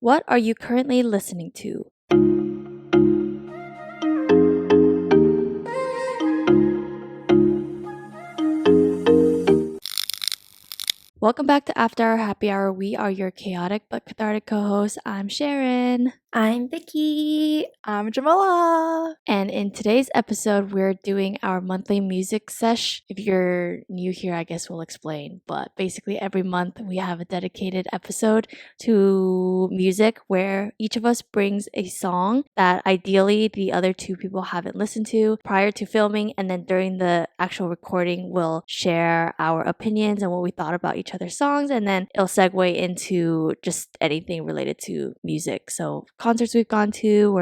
What are you currently listening to? Welcome back to After Our Happy Hour. We are your chaotic but cathartic co-hosts. I'm Sharon. I'm Vicky. I'm Jamila. And in today's episode, we're doing our monthly music sesh. If you're new here, I guess we'll explain. But basically, every month we have a dedicated episode to music where each of us brings a song that ideally the other two people haven't listened to prior to filming. And then during the actual recording, we'll share our opinions and what we thought about each other's songs. And then it'll segue into just anything related to music. So concerts we've gone to,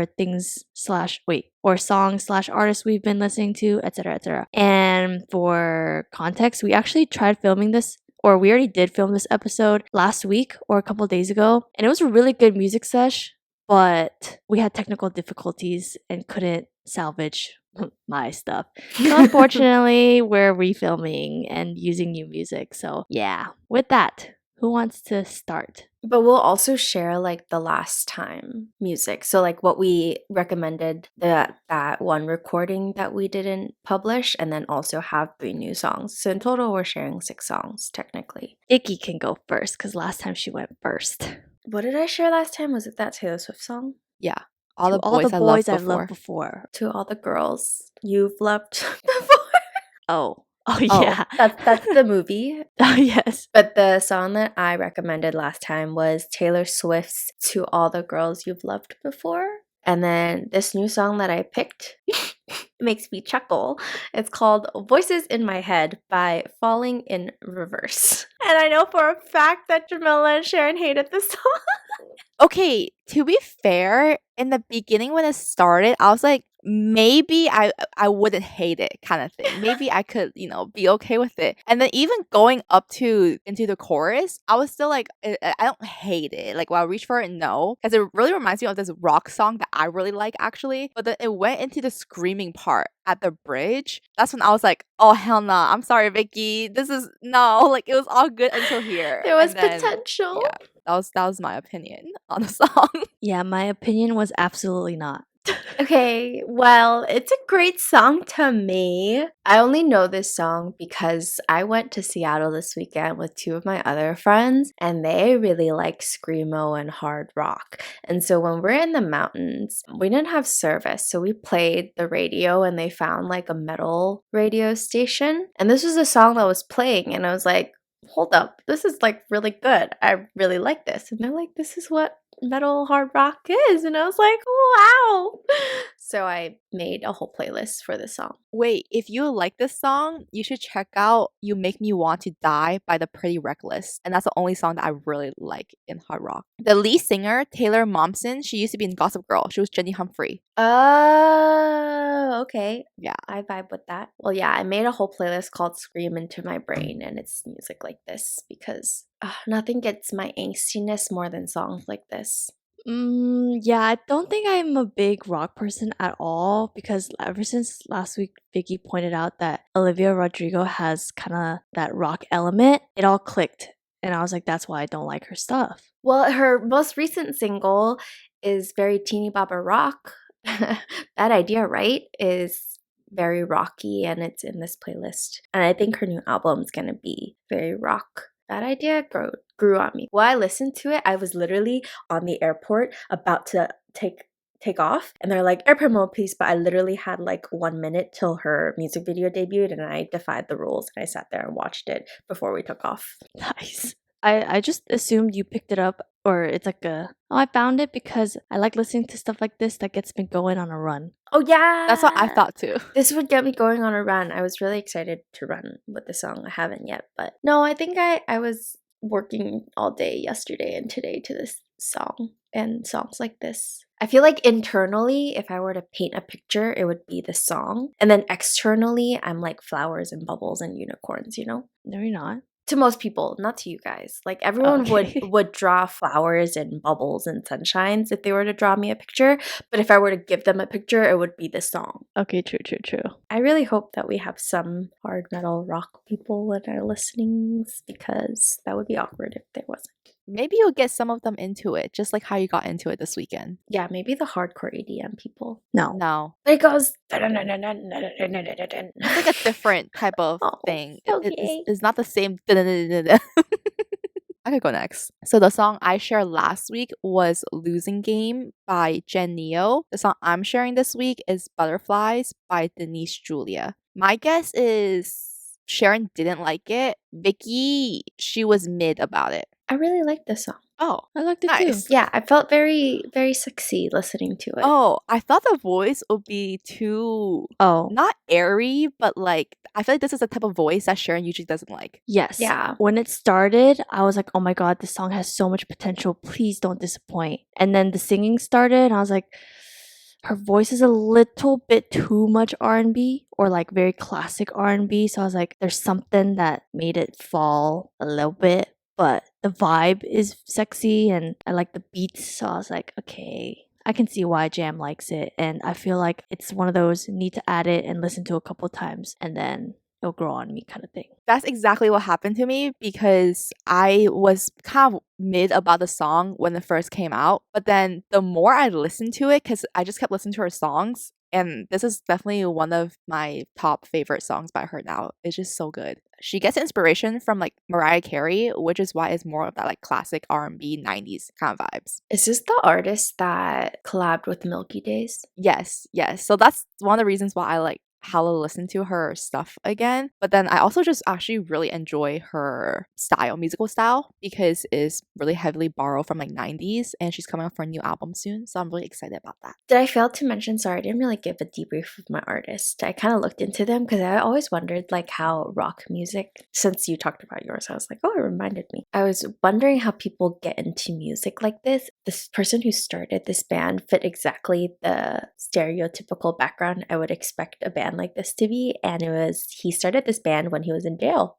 or songs / artists we've been listening to, etc., etc. And for context, we actually tried filming this, or we already did film this episode last week or a couple days ago, and it was a really good music sesh, but we had technical difficulties and couldn't salvage my stuff. So unfortunately, we're refilming and using new music. So yeah, with that, who wants to start? But we'll also share like the last time music. So like what we recommended, that one recording that we didn't publish, and then also have 3 new songs. So in total, we're sharing 6 songs technically. Vicky can go first because last time she went first. What did I share last time? Was it that Taylor Swift song? Yeah. All the boys I've loved before. To all the girls you've loved before. Oh yeah. That's the movie. Oh yes. But the song that I recommended last time was Taylor Swift's To All the Girls You've Loved Before. And then this new song that I picked makes me chuckle. It's called Voices in My Head by Falling in Reverse. And I know for a fact that Jamila and Sharon hated this song. Okay, to be fair, in the beginning when it started, I was like, maybe I wouldn't hate it kind of thing. Maybe I could, be okay with it. And then even going up into the chorus, I was still like, I don't hate it. Like, will I reach for it? No. Because it really reminds me of this rock song that I really like, actually. But then it went into the screaming part at the bridge. That's when I was like, oh, hell no. I'm sorry, Vicky. This is, no. Like, it was all good until here. There was potential. Yeah, that was my opinion on the song. Yeah, my opinion was absolutely not. Okay, well, it's a great song to me. I only know this song because I went to Seattle this weekend with 2 of my other friends, and they really like screamo and hard rock. And so when we're in the mountains, we didn't have service, so we played the radio, and they found like a metal radio station. And this was a song that was playing, and I was like, hold up, this is like really good. I really like this. And they're like, this is what metal hard rock is. And I was like, wow. So I made a whole playlist for this song. Wait, if you like this song, you should check out You Make Me Want to Die by the Pretty Reckless. And that's the only song that I really like in hard rock. The lead singer, Taylor Momsen, she used to be in Gossip Girl. She was Jenny Humphrey. Oh, okay. Yeah. I vibe with that. Well, yeah, I made a whole playlist called Scream Into My Brain, and it's music like this because nothing gets my angstiness more than songs like this. Yeah, I don't think I'm a big rock person at all because ever since last week, Vicky pointed out that Olivia Rodrigo has kind of that rock element. It all clicked, and I was like, that's why I don't like her stuff. Well, her most recent single is very teeny bopper rock. That Idea, right? Is very rocky, and it's in this playlist. And I think her new album is gonna be very rock. That Idea grew on me. While I listened to it, I was literally on the airport about to take off, and they're like, airport mode please, but I literally had like 1 minute till her music video debuted, and I defied the rules, and I sat there and watched it before we took off. Nice. I just assumed you picked it up, or it's like I found it because I like listening to stuff like this that gets me going on a run. Oh yeah! That's what I thought too. This would get me going on a run. I was really excited to run with the song. I haven't yet, but no, I think I was working all day yesterday and today to this song and songs like this. I feel like internally, if I were to paint a picture, it would be the song. And then externally, I'm like flowers and bubbles and unicorns, No, you're not. To most people, not to you guys. Like everyone would draw flowers and bubbles and sunshines if they were to draw me a picture. But if I were to give them a picture, it would be the song. Okay, true. I really hope that we have some hard metal rock people in our listenings because that would be awkward if there wasn't. maybe you'll get some of them into it, just like how you got into it this weekend. Yeah, maybe the hardcore EDM people. No. No, But it goes. it's like a different type of Oh, thing. okay. It's not the same. I could go next. So the song I shared last week was Losing Game by Jen Neo. The song I'm sharing this week is Butterflies by Denise Julia. My guess is Sharon didn't like it. Vicky, she was mid about it. I really like this song. Oh, I liked it nice. too. Yeah, I felt very, very sexy listening to it. Oh, I thought the voice would be too Oh, not airy, but like I feel like this is the type of voice that Sharon usually doesn't like. yes. Yeah. When it started, I was like, oh my god, this song has so much potential. Please don't disappoint. And then the singing started, and I was like, her voice is a little bit too much R&B or like very classic R&B. So I was like, there's something that made it fall a little bit, but the vibe is sexy and I like the beats. So I was like, okay, I can see why Jam likes it. And I feel like it's one of those need to add it and listen to a couple times and then it'll grow on me kind of thing. That's exactly what happened to me because I was kind of mid about the song when it first came out. But then the more I listened to it, because I just kept listening to her songs, and this is definitely one of my top favorite songs by her now. It's just so good. She gets inspiration from like Mariah Carey, which is why it's more of that like classic R&B 90s kind of vibes. Is this the artist that collabed with Milky Days? Yes, yes. So that's one of the reasons why I like how to listen to her stuff again. But then I also just actually really enjoy her style, musical style, because it's really heavily borrowed from like 90s and she's coming out for a new album soon. So I'm really excited about that. Did I fail to mention, sorry, I didn't really give a debrief of my artist. I kind of looked into them because I always wondered like how rock music, since you talked about yours, I was like, oh, it reminded me. I was wondering how people get into music like this. This person who started this band fit exactly the stereotypical background I would expect a band like this to be, and he started this band when he was in jail.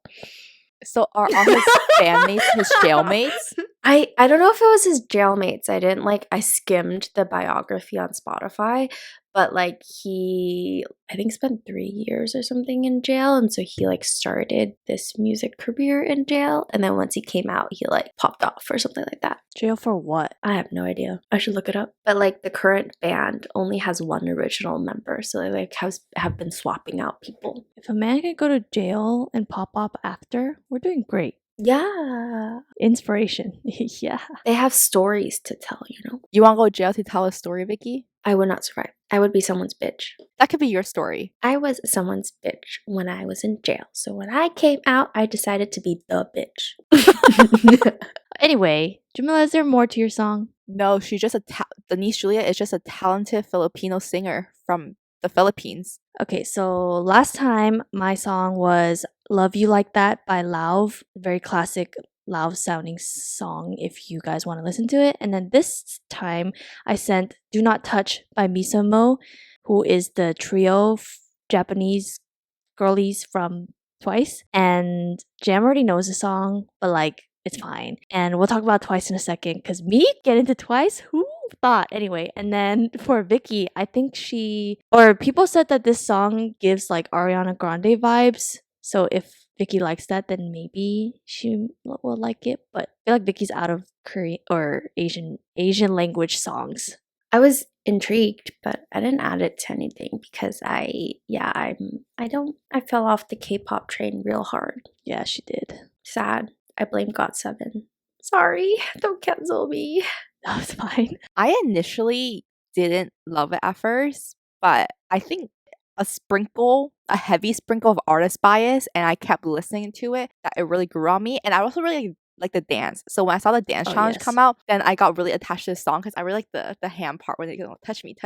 So are all his bandmates his jailmates? I don't know if it was his jailmates. I skimmed the biography on Spotify, but like he I think spent 3 years or something in jail, and so he like started this music career in jail, and then once he came out he like popped off or something like that. Jail for what? I have no idea. I should look it up. But like the current band only has one original member, so they like have been swapping out people. If a man can go to jail and pop up after, we're doing great. Yeah. Inspiration. Yeah. They have stories to tell, you know. You want to go to jail to tell a story, Vicky? I would not survive. I would be someone's bitch. That could be your story. I was someone's bitch when I was in jail. So when I came out, I decided to be the bitch. Anyway, Jamila, is there more to your song? No, she's just Denise Julia is just a talented Filipino singer from the Philippines. Okay, so last time my song was Love You Like That by Lauv, very classic Lauv sounding song if you guys want to listen to it. And then this time I sent Do Not Touch by MISAMO, who is the trio Japanese girlies from Twice. And Jam already knows the song, but like it's fine. And we'll talk about Twice in a second because me get into Twice? Who thought? Anyway, and then for Vicky, I think people said that this song gives like Ariana Grande vibes. So if Vicky likes that, then maybe she will like it. But I feel like Vicky's out of Korean or Asian language songs. I was intrigued, but I didn't add it to anything because I fell off the K-pop train real hard. Yeah, she did. Sad. I blame GOT7. Sorry, don't cancel me. That was fine. I initially didn't love it at first, but I think a heavy sprinkle of artist bias, and I kept listening to it, that it really grew on me. And I also really like the dance. So when I saw the dance challenge come out, then I got really attached to the song because I really like the hand part where they go, touch me.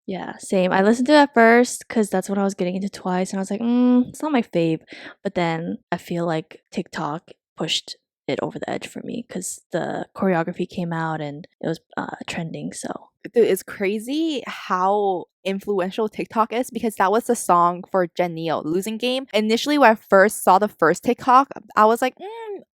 Yeah, same. I listened to it at first because that's when I was getting into Twice, and I was like, it's not my fave. But then I feel like TikTok pushed it over the edge for me because the choreography came out and it was trending. So Dude, it's crazy how influential TikTok is because that was the song for Jen Neo, Losing Game. Initially, when I first saw the first TikTok, I was like,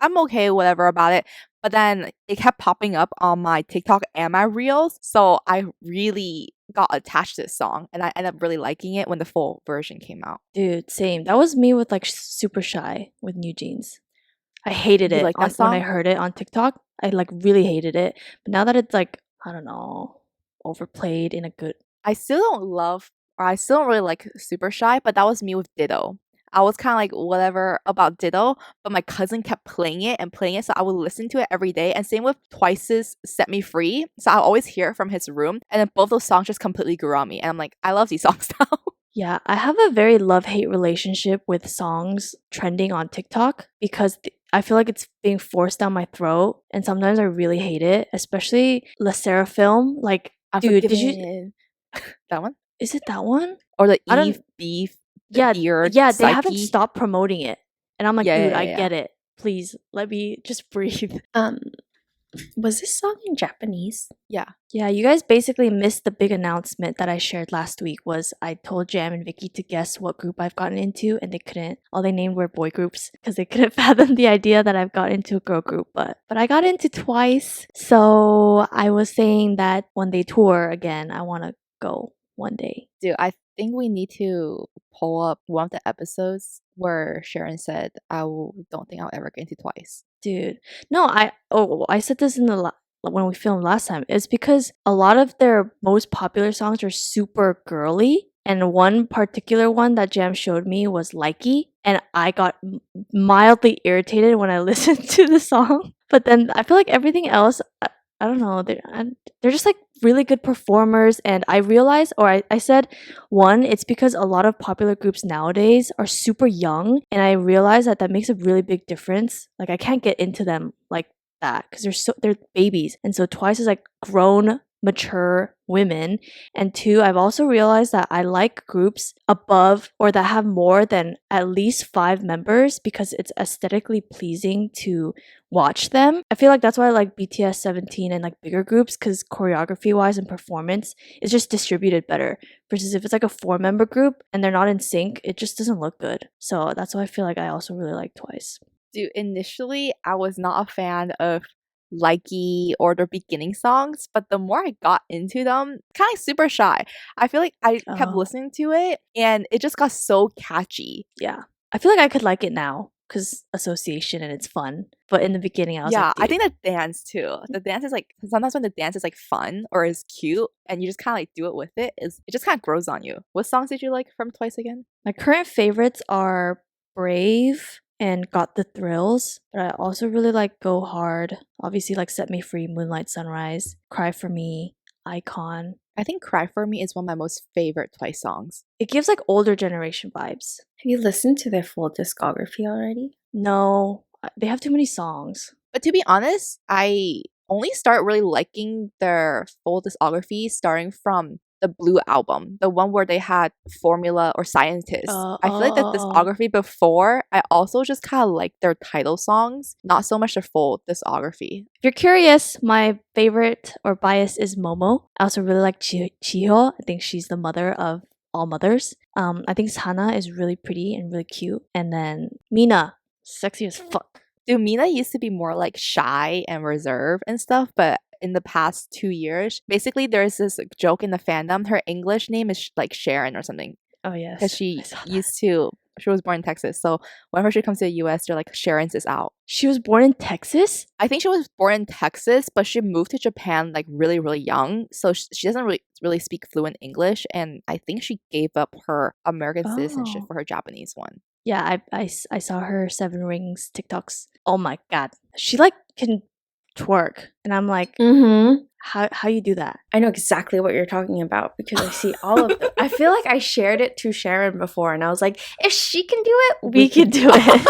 I'm okay, whatever about it. But then it kept popping up on my TikTok and my Reels. So I really got attached to this song and I ended up really liking it when the full version came out. dude, same. That was me with like Super Shy with New Jeans. I hated You it like that when I song? heard it on TikTok. I like really hated it. But now that it's like, I don't know, overplayed in a good. I still don't love, or I still don't really like Super Shy, but that was me with Ditto. I was kind of like whatever about Ditto, but my cousin kept playing it and playing it, so I would listen to it every day. And same with Twice's Set Me Free. So I always hear it from his room, and then both those songs just completely grew on me. And I'm like, I love these songs now. Yeah, I have a very love-hate relationship with songs trending on TikTok because I feel like it's being forced down my throat, and sometimes I really hate it, especially La Seraphim. Like, dude, did you? Unforgiven. That one? Is it that one? Or the I Eve don't. Beef, the Yeah, Beard, yeah, they haven't Psyche. stopped promoting it, and I'm like, Yeah, dude, yeah, I yeah, yeah. get it. Please let me just breathe. Was this song in Japanese? Yeah. Yeah, you guys basically missed the big announcement that I shared last week. Was I told Jam and Vicky to guess what group I've gotten into, and they couldn't. All they named were boy groups because they couldn't fathom the idea that I've got into a girl group. But I got into Twice. So I was saying that when they tour again, I want to go one day. Dude, I think we need to pull up one of the episodes where Sharon said, don't think I'll ever get into Twice. Dude, no, I said this in the when we filmed last time. It's because a lot of their most popular songs are super girly, and one particular one that Jam showed me was Likey, and I got mildly irritated when I listened to the song. But then I feel like everything else, I don't know, they're just like really good performers. And I realized, or I said, one, it's because a lot of popular groups nowadays are super young, and I realized that makes a really big difference. Like I can't get into them like that because they're babies, and so Twice is like grown, mature women. And two, I've also realized that I like groups above or that have more than at least 5 members because it's aesthetically pleasing to watch them. I feel like that's why I like BTS 17 and like bigger groups, because choreography wise and performance is just distributed better. Versus if it's like a 4-member group and they're not in sync, it just doesn't look good. So that's why I feel like I also really like Twice. Dude, initially I was not a fan of Likey or their beginning songs, but the more I got into them, kind of like Super Shy, I feel like I kept Oh. listening to it and it just got so catchy. Yeah. I feel like I could like it now because association and it's fun. But in the beginning, I was Yeah, like, I dude. think the dance too. The dance is like sometimes when the dance is like fun or is cute and you just kind of like do it with it, it just kind of grows on you. What songs did you like from Twice again? My current favorites are Brave and Got the Thrills, but I also really like Go Hard. Obviously, like Set Me Free, Moonlight Sunrise, Cry for Me, Icon. I think Cry For Me is one of my most favorite Twice songs. It gives like older generation vibes. Have you listened to their full discography already? No, they have too many songs. But to be honest, I only start really liking their full discography starting from the Blue album, the one where they had Formula or Scientist. I feel like the discography before, I also just kind of like their title songs, not so much their full discography. If you're curious, my favorite or bias is Momo. I also really like Chiho. I think she's the mother of all mothers. I think Sana is really pretty and really cute. And then Mina, sexy as fuck. Dude, Mina used to be more like shy and reserved and stuff, but in the past 2 years, basically there's this joke in the fandom. Her English name is like Sharon or something. Oh yes, Because she was born in Texas. So whenever she comes to the US, they're like, Sharon's is out. She was born in Texas? I think she was born in Texas, but she moved to Japan like really, really young. So she doesn't really speak fluent English. And I think she gave up her American citizenship for her Japanese one. Yeah, I saw her 7 Rings TikToks. Oh my god. She like can twerk. And I'm like, how you do that? I know exactly what you're talking about because I see all of them. I feel like I shared it to Sharon before and I was like, if she can do it, We can do it.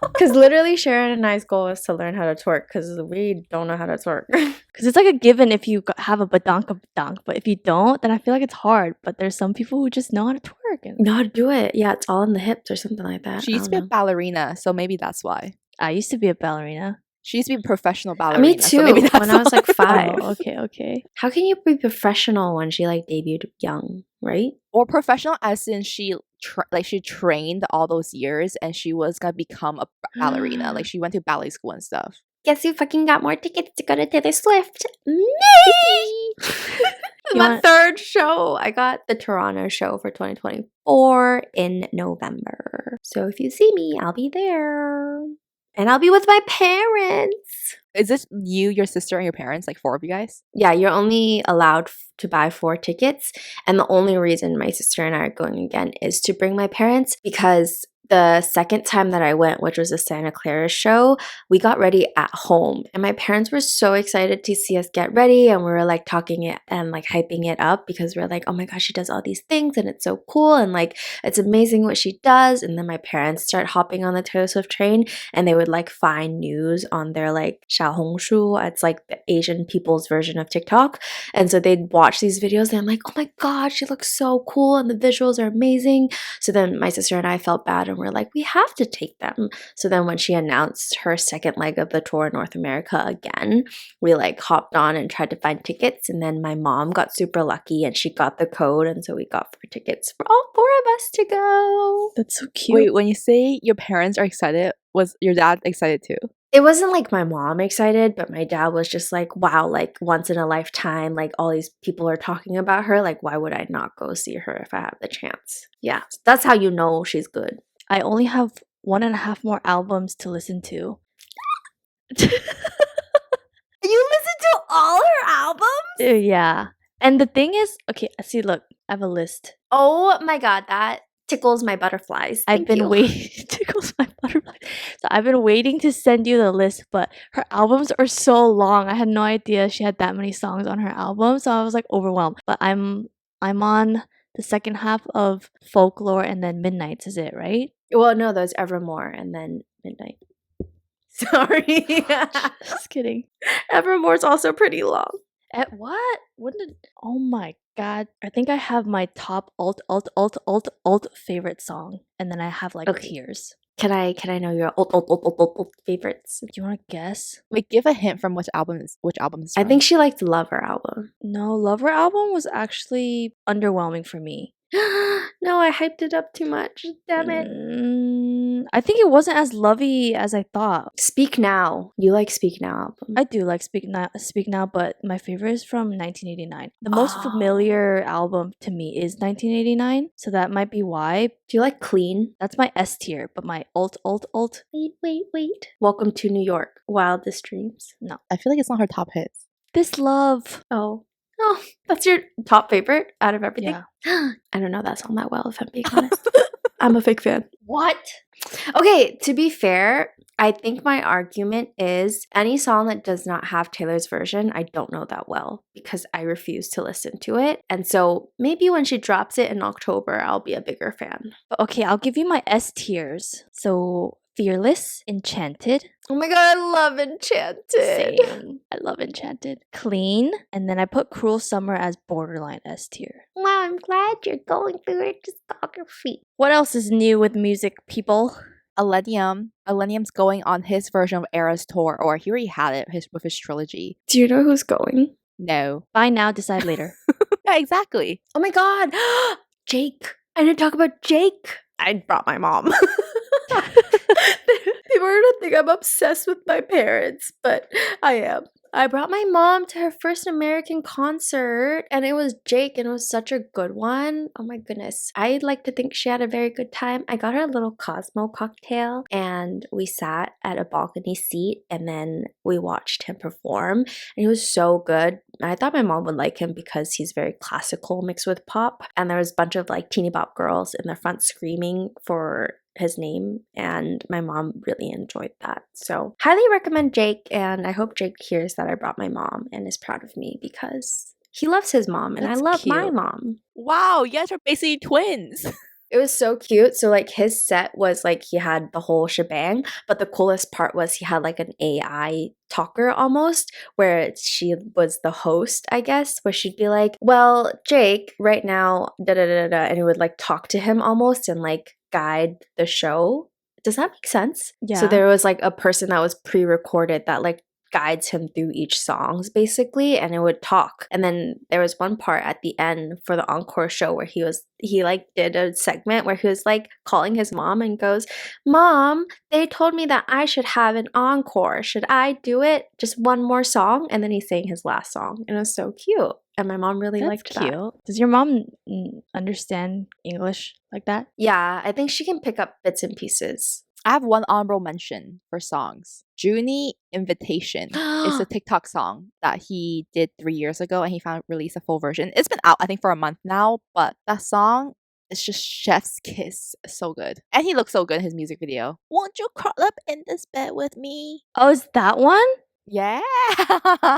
Because literally Sharon and I's goal is to learn how to twerk because we don't know how to twerk. Because it's like a given if you have a badonkadonk, but if you don't, then I feel like it's hard. But there's some people who just know how to twerk. And know how to do it. Yeah, it's all in the hips or something like that. She used to be a ballerina, so maybe that's why. I used to be a ballerina. She used to be a professional ballerina. Me too. So maybe that's when I was like why. 5. Oh, okay. How can you be professional when she like debuted young, right? Or professional as in she trained all those years and she was gonna become a ballerina. Like she went to ballet school and stuff. Guess who fucking got more tickets to go to Taylor Swift? Me! My third show. I got the Toronto show for 2024 in November. So if you see me, I'll be there. And I'll be with my parents. Is this you, your sister, and your parents? Like 4 of you guys? Yeah, you're only allowed to buy 4 tickets. And the only reason my sister and I are going again is to bring my parents, because the second time that I went, which was a Santa Clara show, we got ready at home. And my parents were so excited to see us get ready. And we were like talking it and like hyping it up, because we're like, oh my gosh, she does all these things and it's so cool. And like, it's amazing what she does. And then my parents start hopping on the Taylor Swift train, and they would like find news on their like 小红书. It's like the Asian people's version of TikTok. And so they'd watch these videos and I'm like, oh my god, she looks so cool and the visuals are amazing. So then my sister and I felt bad and we're like, we have to take them. So then when she announced her second leg of the tour in North America again, we like hopped on and tried to find tickets. And then my mom got super lucky and she got the code. And so we got 4 tickets for all 4 of us to go. That's so cute. Wait, when you say your parents are excited, was your dad excited too? It wasn't like my mom excited, but my dad was just like, wow, like once in a lifetime, like all these people are talking about her. Like, why would I not go see her if I have the chance? Yeah, that's how you know she's good. I only have 1.5 more albums to listen to. You listen to all her albums? Yeah. And the thing is, okay, see, look, I have a list. Oh my god, that tickles my butterflies. I've been waiting. Tickles my butterflies. So I've been waiting to send you the list, but her albums are so long. I had no idea she had that many songs on her album, so I was like overwhelmed. But I'm on the second half of Folklore and then Midnights, is it right? Well, no, there's Evermore and then Midnight. Sorry. Just kidding. Evermore's also pretty long. At what? When did? Oh my god! I think I have my top alt favorite song, and then I have like tiers. Can I know your old favorites? Do you want to guess? Wait, give a hint from which album is I think she liked Lover album. No, Lover album was actually underwhelming for me. No, I hyped it up too much. Damn it. I think it wasn't as lovey as I thought. Speak Now. You like Speak Now album? I do like Speak Now, but my favorite is from 1989. The most familiar album to me is 1989, so that might be why. Do you like Clean? That's my S tier, but my alt. Wait. Welcome to New York. Wildest Dreams. No. I feel like it's not her top hits. This Love. Oh, that's your top favorite out of everything? Yeah. I don't know that song that well, if I'm being honest. I'm a fake fan. What? Okay, to be fair, I think my argument is any song that does not have Taylor's version, I don't know that well because I refuse to listen to it. And so maybe when she drops it in October, I'll be a bigger fan. Okay, I'll give you my S tiers. So Fearless, Enchanted. Oh my god, I love Enchanted. Same. I love Enchanted. Clean. And then I put Cruel Summer as borderline S tier. Wow, I'm glad you're going through your discography. What else is new with music, people? Millennium's going on his version of Eras tour, or he already had it with his trilogy. Do you know who's going? No. Buy now, decide later. Yeah, exactly. Oh my god, Jake. I didn't talk about Jake. I brought my mom. People are gonna think I'm obsessed with my parents, but I am. I brought my mom to her first American concert, and it was Jake, and it was such a good one. Oh my goodness. I'd like to think she had a very good time. I got her a little Cosmo cocktail, and we sat at a balcony seat, and then we watched him perform, and he was so good. I thought my mom would like him because he's very classical mixed with pop, and there was a bunch of like teeny bop girls in the front screaming for his name, and my mom really enjoyed that. So highly recommend Jake, and I hope Jake hears that I brought my mom and is proud of me because he loves his mom and That's I love my cute. mom. Wow, you guys are basically twins. It was so cute. So like his set was like he had the whole shebang, but the coolest part was he had like an AI talker almost, where she was the host, I guess, where she'd be like, well, Jake, right now, da da da da, and he would like talk to him almost and like guide the show. Does that make sense? Yeah. So there was like a person that was pre-recorded that like guides him through each songs basically, and it would talk. And then there was one part at the end for the encore show where he like did a segment where he was like calling his mom and goes, Mom, they told me that I should have an encore. Should I do it? Just one more song? And then he sang his last song, and it was so cute. And my mom really liked that. Does your mom understand English like that? Yeah, I think she can pick up bits and pieces. I have one honorable mention for songs. Junie Invitation is a TikTok song that he did 3 years ago, and he found released a full version. It's been out, I think, for a month now, but that song is just chef's kiss. So good. And he looks so good in his music video. Won't you curl up in this bed with me? Oh, is that one? Yeah.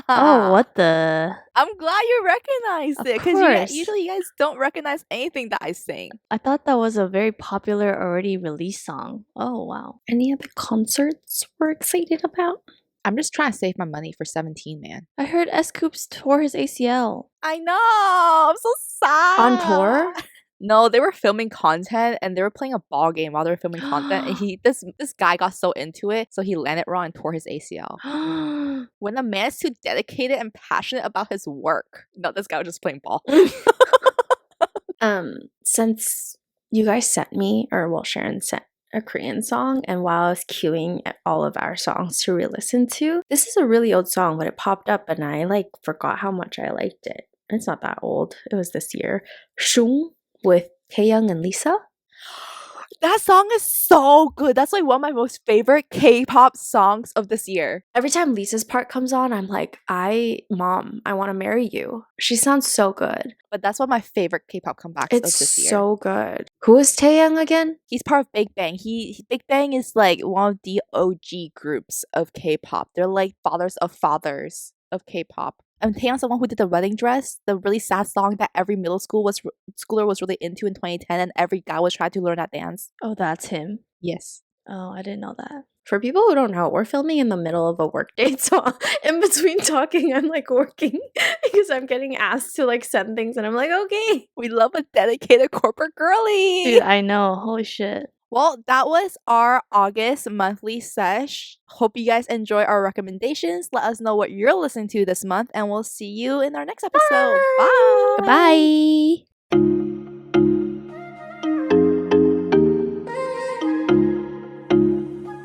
Oh, what the? I'm glad you recognized Of it, because course. usually you guys don't recognize anything that I sing. I thought that was a very popular already released song. Oh, wow. Any other concerts we're excited about? I'm just trying to save my money for 17, man. I heard SCOUPS tore his ACL. I know. I'm so sad. On tour? No, they were filming content and they were playing a ball game while they were filming content. And this guy got so into it, so he landed wrong and tore his ACL. When a man is too dedicated and passionate about his work. No, this guy was just playing ball. Since you guys sent me, or well, Sharon sent a Korean song, and while I was queuing all of our songs to re-listen to, this is a really old song, but it popped up and I forgot how much I liked it. It's not that old. It was this year. Shung with Taeyoung and Lisa. That song is so good. That's one of my most favorite K-pop songs of this year. Every time Lisa's part comes on, I'm like, Mom, I want to marry you. She sounds so good. But that's one of my favorite K-pop comebacks of this year. It's so good. Who is Taeyoung again? He's part of Big Bang. Big Bang is one of the OG groups of K-pop. They're fathers of K-pop. And Taeyoung's the one who did the wedding dress, the really sad song that every middle schooler was really into in 2010, and every guy was trying to learn that dance. Oh, that's him. Yes. Oh, I didn't know that. For people who don't know, we're filming in the middle of a work day, so in between talking, I'm working because I'm getting asked to send things, and I'm like, okay. We love a dedicated corporate girly. Dude, I know. Holy shit. Well, that was our August monthly sesh. Hope you guys enjoy our recommendations. Let us know what you're listening to this month, and we'll see you in our next episode. Bye. Goodbye.